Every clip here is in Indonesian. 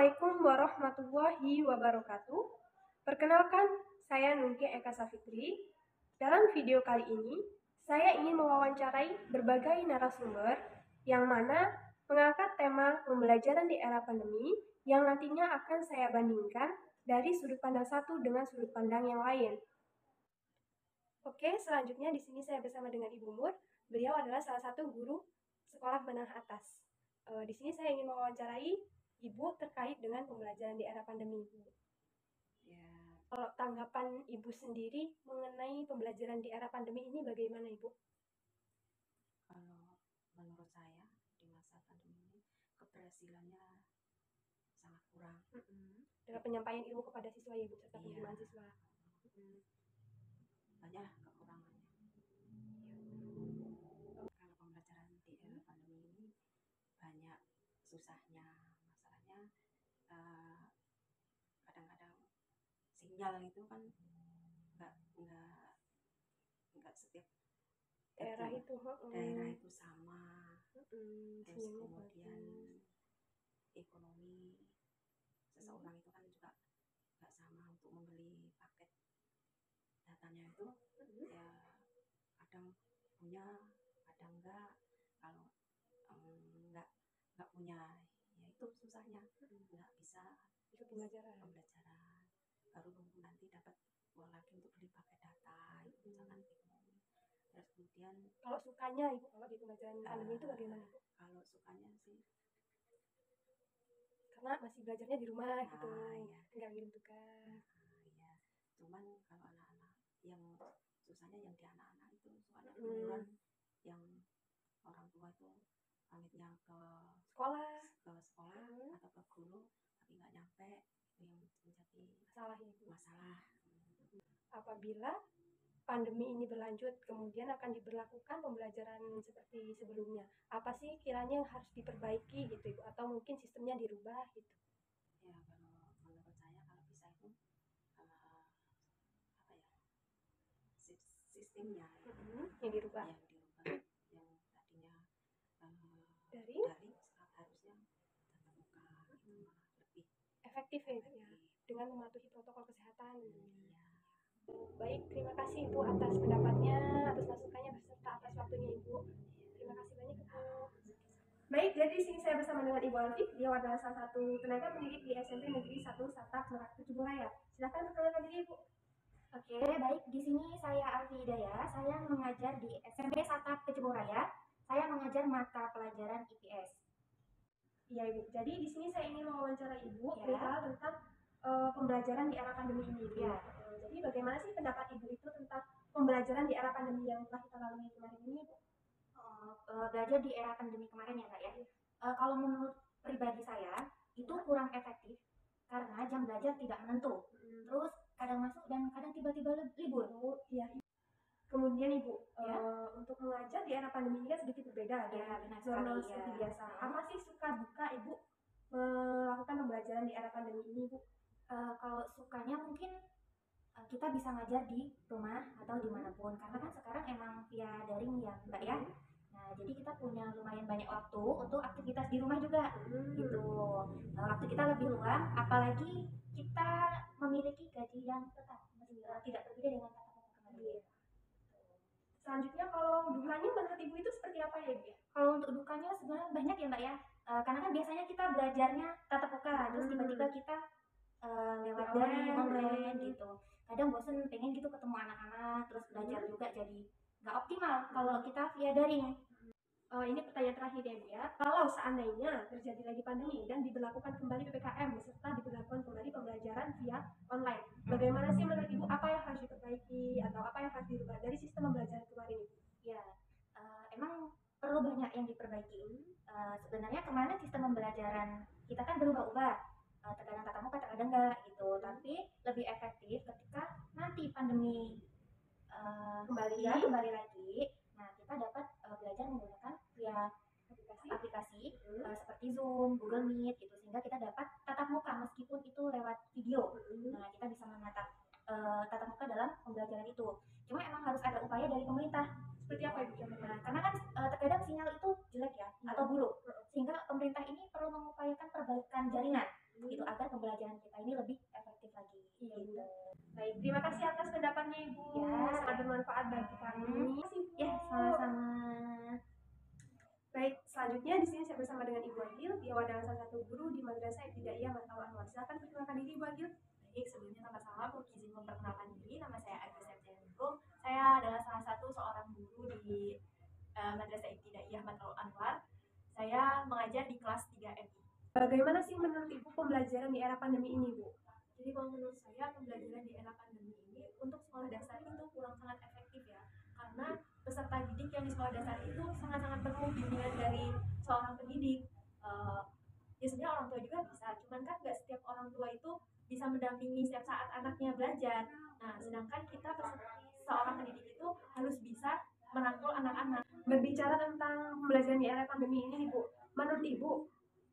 Assalamualaikum warahmatullahi wabarakatuh. Perkenalkan, saya Nungki Eka Safitri. Dalam video kali ini, saya ingin mewawancarai berbagai narasumber yang mana mengangkat tema pembelajaran di era pandemi yang nantinya akan saya bandingkan dari sudut pandang satu dengan sudut pandang yang lain. Oke, selanjutnya di sini saya bersama dengan Ibu Mur. Beliau adalah salah satu guru sekolah menengah atas. Di sini saya ingin mewawancarai Ibu terkait dengan pembelajaran di era pandemi. Ya, Kalau tanggapan Ibu sendiri mengenai pembelajaran di era pandemi ini bagaimana, Ibu? kalau menurut saya di masa pandemi ini keberhasilannya sangat kurang. Dalam penyampaian ilmu kepada siswa, Ibu, serta Iya. penerimaan siswa. Banyak kekurangannya. Kalau pembelajaran di era pandemi ini banyak susahnya. Masalahnya kadang-kadang sinyal itu kan nggak setiap Daerah itu sama. Terus sinyalnya kemudian bagus. ekonomi seseorang itu kan juga nggak sama untuk membeli paket datanya itu. Ya kadang punya, kadang enggak. Kalau nggak punya, ya itu susahnya, nggak bisa pembelajaran. Baru nunggu nanti dapat uang lagi untuk beli paket data itu misalkan ekonomi. Terus kemudian kalau sukanya, Ibu, kalau di pembelajaran pandemi itu bagaimana, Ibu? Kalau sukanya sih karena masih belajarnya di rumah gitu, ya. nggak ngirim tugas. Ya. Cuman kalau anak-anak yang susahnya yang di anak-anak itu soalnya liburan yang orang tua itu pamitnya ke sekolah atau ke guru tapi nggak nyampe, itu yang menjadi masalah. Apabila pandemi ini berlanjut, kemudian akan diberlakukan pembelajaran seperti sebelumnya, apa sih kiranya yang harus diperbaiki gitu, Ibu? Atau mungkin sistemnya dirubah gitu? Ya, kalau menurut saya kalau bisa itu sistemnya yang dirubah. Yang tadinya dari harusnya tatap muka itu malah lebih efektif ya, dengan mematuhi protokol kesehatan. Baik, terima kasih Ibu atas pendapatnya, atas masukannya, beserta atas waktunya Ibu. Terima kasih banyak Ibu. Baik, jadi di sini saya bersama dengan Ibu Alfi. Dia adalah salah satu tenaga pendidik di SMP Negeri 1 Satak Merak Tujuh-Raya. Silakan perkenalkan diri Ibu. Oke, baik. Di sini saya Alfi Hidayah. Saya mengajar di SMP Satak Kecamatan. Saya mengajar mata pelajaran IPS. Iya Ibu. Jadi di sini saya ingin mewawancara Ibu perihal tentang pembelajaran di era pandemi ini. Ya. Jadi bagaimana sih pendapat Ibu itu tentang pembelajaran di era pandemi yang telah kita lalui kemarin ini, Bu? Belajar di era pandemi kemarin ya, Kak ya. Kalau menurut pribadi saya itu kurang efektif karena jam belajar tidak menentu. Terus kadang masuk dan kadang tiba-tiba libur. Iya. Kemudian Ibu, untuk mengajar di era pandemi ini kan sedikit berbeda ya, dengan normal seperti biasa. Apa sih suka duka Ibu melakukan pembelajaran di era pandemi ini, Bu? Kalau sukanya mungkin kita bisa ngajar di rumah atau dimanapun, karena kan sekarang emang via daring ya Mbak ya. Nah, jadi kita punya lumayan banyak waktu untuk aktivitas di rumah juga gitu. Waktu kita lebih luang, apalagi kita memiliki gaji yang tetap, tidak berbeda dengan tatap muka kemarin. Selanjutnya kalau dukanya menurut Ibu itu seperti apa ya, Bu? Kalau untuk dukanya sebenarnya banyak ya Mbak ya. Karena kan biasanya kita belajarnya tatap muka, terus tiba-tiba kita lewat dari online gitu. Kadang bosen pengen gitu ketemu anak-anak, terus belajar juga jadi nggak optimal kalau kita via daring. Ini pertanyaan terakhir ya Bu ya. Kalau seandainya terjadi lagi pandemi dan diberlakukan kembali PPKM serta diberlakukan kembali pembelajaran via online, bagaimana sih menurut Ibu apa yang harus diperbaiki atau apa yang harus dirubah dari sistem pembelajaran kemarin ini? Ya, emang perlu banyak yang diperbaiki. Sebenarnya kemarin sistem pembelajaran kita kan berubah-ubah, terkadang tatap muka, terkadang enggak gitu. Tapi lebih efektif ketika nanti pandemi kembali lagi. Nah, kita dapat belajar menggunakan via aplikasi seperti Zoom, Google Meet gitu, sehingga kita dapat tatap muka meskipun itu lewat video. Nah, kita bisa menatap tatap muka dalam pembelajaran itu. Cuma emang harus ada upaya dari pemerintah. Seperti apa Ibu? Nah, karena kan terkadang sinyal itu jelek ya atau buruk, sehingga pemerintah ini perlu mengupayakan perbaikan jaringan gitu. Selanjutnya di sini saya bersama dengan Ibu Agil, dia adalah salah satu guru di Madrasah Ibtidaiyah Mataul Anwar. Silakan perkenalkan diri Ibu Agil. Baik, sebelumnya tama-tama mau izin memperkenalkan diri. Nama saya Agil Septianingrum. Saya adalah salah satu seorang guru di Madrasah Ibtidaiyah Mataul Anwar. Saya mengajar di kelas 3 MI. Bagaimana sih menurut Ibu pembelajaran di era pandemi ini, Bu? Jadi kalau menurut saya pembelajaran di era pandemi ini untuk sekolah dasar itu kurang sangat efektif ya, karena peserta didik yang di sekolah dasar itu sangat-sangat perlu bimbingan dari seorang pendidik. Ya sebenarnya orang tua juga bisa, cuman kan nggak setiap orang tua itu bisa mendampingi setiap saat anaknya belajar. Nah, sedangkan kita seorang pendidik itu harus bisa merangkul anak-anak. Berbicara tentang pembelajaran di era pandemi ini nih, Bu, menurut Ibu,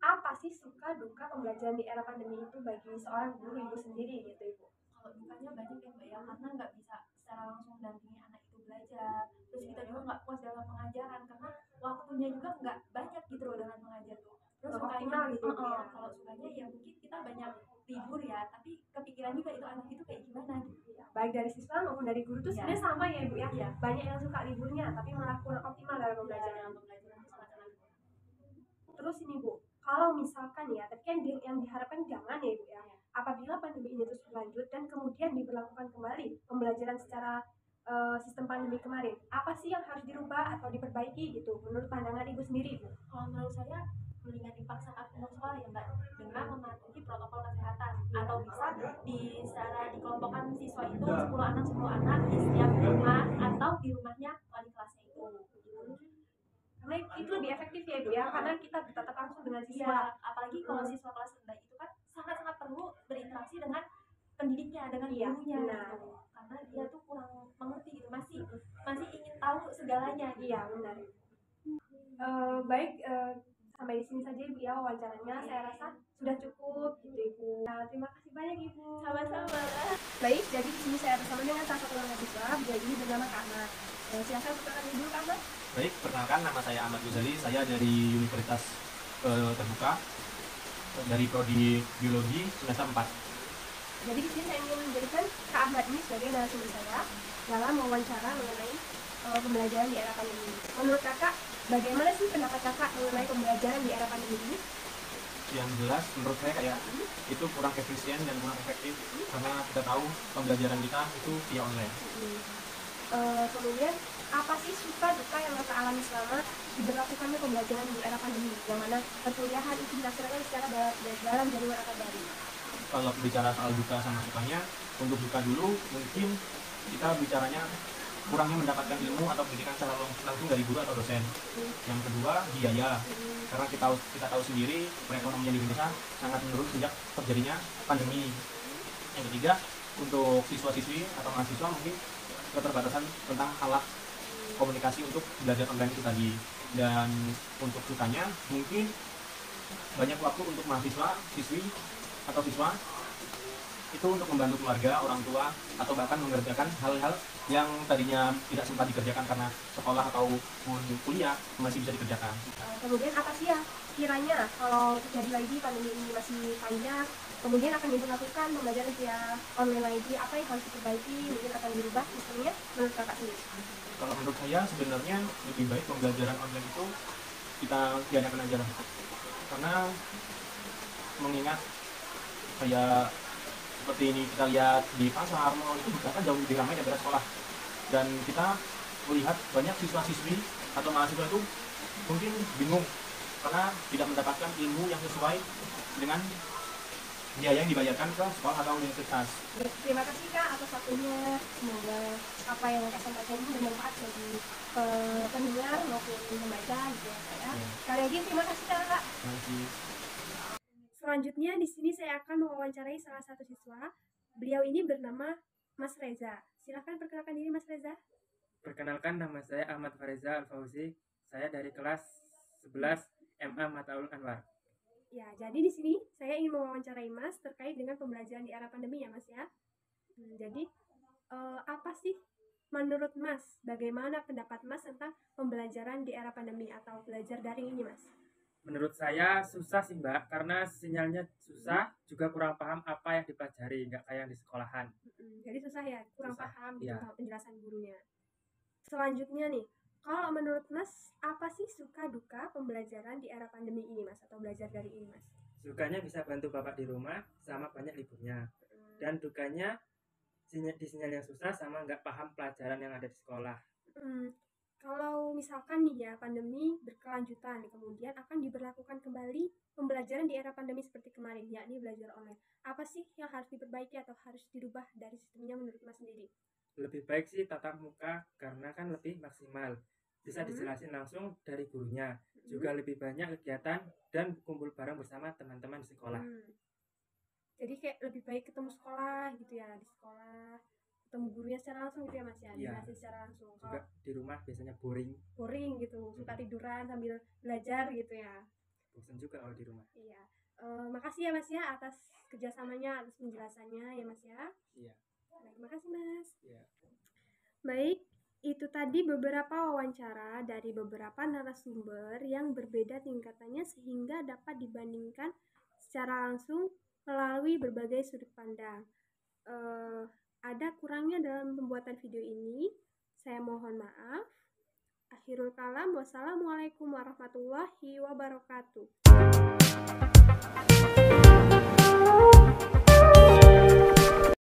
apa sih suka duka pembelajaran di era pandemi itu bagi seorang guru Ibu sendiri gitu, Ibu? Kalau dukanya banyak ya Mbak ya, karena nggak bisa secara langsung mendampingi anak itu belajar. Terus kita juga nggak puas dalam pengajaran karena waktunya juga nggak banyak gitu loh dengan mengajar tuh. Terus Nggak sukanya optimal gitu, Bu, ya? kalau sukanya ya mungkin kita banyak libur ya, tapi kepikiran juga itu anak itu kayak gimana gitu. Baik dari siswa maupun dari guru tuh Iya. sebenarnya sama ya, Ibu ya? Iya. Banyak yang suka liburnya, tapi malah kurang optimal dalam pembelajaran. Dalam pembelajaran itu sangat-sangat kurang. Terus ini, Bu, kalau misalkan ya, tapi kan yang diharapkan jangan ya, Ibu ya, apabila pandemi ini terus berlanjut dan kemudian diberlakukan kembali pembelajaran secara sistem pandemi kemarin, apa sih yang harus dirubah atau diperbaiki gitu menurut pandangan Ibu sendiri, Bu? Kalau menurut saya mendingan dipaksakan untuk sekolah ya Mbak, dengan mematuhi protokol kesehatan, atau bisa secara dikelompokkan siswa itu 10 anak 10 anak di setiap rumah atau di rumahnya wali kelasnya itu gitu. Karena itu lebih efektif ya, Ibu ya, karena kita bertatap langsung dengan Iya, siswa. apalagi kalau siswa kelas rendah itu kan sangat-sangat perlu berinteraksi dengan pendidiknya, dengan Iya, gurunya benar. gitu. Karena dia tuh kurang mengerti gitu, masih ingin tahu segalanya gitu. Iya, benar. Baik, sampai di sini saja Ibu ya wawancaranya. Saya rasa sudah cukup gitu, Ibu. Nah, terima kasih banyak, Ibu. Sama-sama. Baik, jadi di sini saya bersama dengan salah satu mahasiswa, jadi bernama Kak Ahmad. Silakan perkenalkan dulu Kak Ahmad. Baik, perkenalkan nama saya Ahmad Ghazali. Saya dari Universitas Terbuka dari Prodi Biologi semester 4. Jadi di sini saya ingin menjadikan Kak Ahmad ini sebagai narasumber saya dalam wawancara mengenai pembelajaran di era pandemi. Menurut Kakak, bagaimana sih pendapat Kakak mengenai pembelajaran di era pandemi ini? Yang jelas menurut saya kayak itu kurang efisien dan kurang efektif karena kita tahu pembelajaran kita itu via online. Kemudian apa sih suka duka yang Kakak alami selama diberlakukannya pembelajaran di era pandemi, yang mana perkuliahan itu dilaksanakan secara dalam jadwal akademik? Kalau bicara soal duka sama sukanya, untuk duka dulu mungkin kita bicaranya kurangnya mendapatkan ilmu atau pendidikan secara langsung dari guru atau dosen. Yang kedua, biaya. Karena kita tahu sendiri perekonomian di Indonesia sangat menurun sejak terjadinya pandemi. Yang ketiga, untuk siswa-siswi atau mahasiswa mungkin keterbatasan tentang alat komunikasi untuk belajar online itu tadi. Dan untuk sukanya mungkin banyak waktu untuk mahasiswa, siswi atau siswa itu untuk membantu keluarga, orang tua, atau bahkan mengerjakan hal-hal yang tadinya tidak sempat dikerjakan karena sekolah ataupun kuliah masih bisa dikerjakan. Kemudian apa sih ya kiranya kalau terjadi lagi pandemi ini masih panjang, kemudian akan diberlakukan pembelajaran via online lagi, apa yang harus diperbaiki, mungkin akan dirubah sistemnya menurut Kakak sendiri? Kalau menurut saya sebenarnya lebih baik pembelajaran online itu kita tiadakan aja lah. Karena mengingat kayak seperti ini kita lihat di pasar, mall itu bahkan jauh lebih ramai daripada sekolah. Dan kita melihat banyak siswa-siswi atau mahasiswa itu mungkin bingung karena tidak mendapatkan ilmu yang sesuai dengan biaya yang dibayarkan ke sekolah atau universitas. Terima kasih Kak atas waktunya. Semoga apa yang Kakak sampaikan itu bermanfaat bagi pendengar maupun pembaca gitu ya Kak ya. Sekali lagi terima kasih Kak. Terima kasih. Selanjutnya di sini saya akan mewawancarai salah satu siswa. Beliau ini bernama Mas Reza. Silakan perkenalkan diri Mas Reza. Perkenalkan, nama saya Ahmad Fareza Al-Fauzi. Saya dari kelas 11 MA Mataul Anwar. Ya, jadi di sini saya ingin mewawancarai Mas terkait dengan pembelajaran di era pandemi ya Mas ya. Jadi apa sih menurut Mas, bagaimana pendapat Mas tentang pembelajaran di era pandemi atau belajar daring ini Mas? Menurut saya susah sih Mbak, karena sinyalnya susah, juga kurang paham apa yang dipelajari, nggak kayak yang di sekolahan. Jadi susah ya, kurang Susah, paham gitu iya. sama penjelasan gurunya. Selanjutnya nih, Kalau menurut Mas, apa sih suka duka pembelajaran di era pandemi ini, Mas, atau belajar dari ini, Mas? Sukanya bisa bantu bapak di rumah sama banyak liburnya, dan dukanya di sinyal yang susah sama nggak paham pelajaran yang ada di sekolah. Kalau misalkan nih ya pandemi berkelanjutan, kemudian akan diberlakukan kembali pembelajaran di era pandemi seperti kemarin, yakni belajar online. Apa sih yang harus diperbaiki atau harus dirubah dari sistemnya menurut Mas sendiri? Lebih baik sih tatap muka karena kan lebih maksimal, bisa dijelasin langsung dari gurunya, juga lebih banyak kegiatan dan kumpul bareng bersama teman-teman di sekolah. Jadi kayak lebih baik ketemu sekolah gitu ya, di sekolah ketemu gurunya secara langsung gitu ya Mas ya, dijelasin secara langsung. Juga di rumah biasanya boring gitu, suka tiduran sambil belajar gitu ya. Bosan juga kalau di rumah. Iya. Makasih ya Mas ya atas kerjasamanya, atas penjelasannya ya Mas ya. Iya. Baik, makasih Mas. Iya. Baik, itu tadi beberapa wawancara dari beberapa narasumber yang berbeda tingkatannya sehingga dapat dibandingkan secara langsung melalui berbagai sudut pandang. Ada kurangnya dalam pembuatan video ini, saya mohon maaf. Akhirul kalam, wassalamualaikum warahmatullahi wabarakatuh.